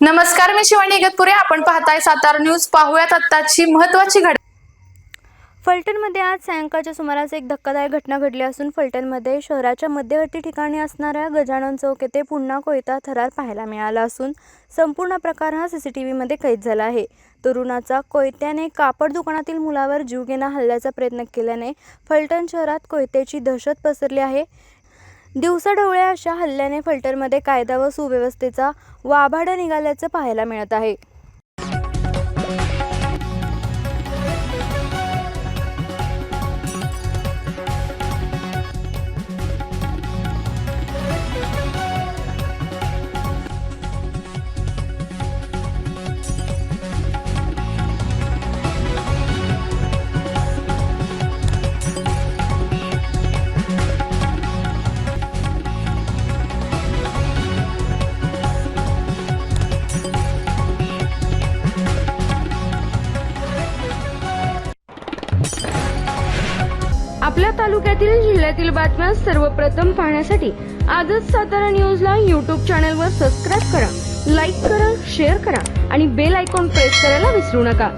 नमस्कार, मी शिवानी इगतपुरे. आपण पाहताय सातारा न्यूज. पाहूयात आत्ताची महत्त्वाची घडामोड. फलटणमध्ये आज सायंकाळच्या सुमारास एक धक्कादायक घटना घडली असून फलटणमध्ये शहराच्या मध्यवर्ती ठिकाणी असणाऱ्या गजानन चौक येथे पुन्हा कोयता थरार पाहायला मिळाला असून संपूर्ण प्रकार हा CCTVमध्ये कैद झाला आहे. तरुणाचा कोयत्याने कापड दुकानातील मुलावर जीवघेणा हल्ल्याचा प्रयत्न केल्याने फलटण शहरात कोयत्याची दहशत पसरली आहे. दिवसाढवळ्या अशा हल्ल्याने फलटणमध्ये कायदा व सुव्यवस्थेचा वाभाडा निघाल्याचं पाहायला मिळत आहे. आपल्या तालुक्यातील जिल्ह्यातील बातम्या सर्वप्रथम पाहण्यासाठी आजच सातारा न्यूजला YouTube चॅनलवर सबस्क्राईब करा, लाईक करा, शेअर करा आणि बेल आयकॉन प्रेस करायला विसरू नका.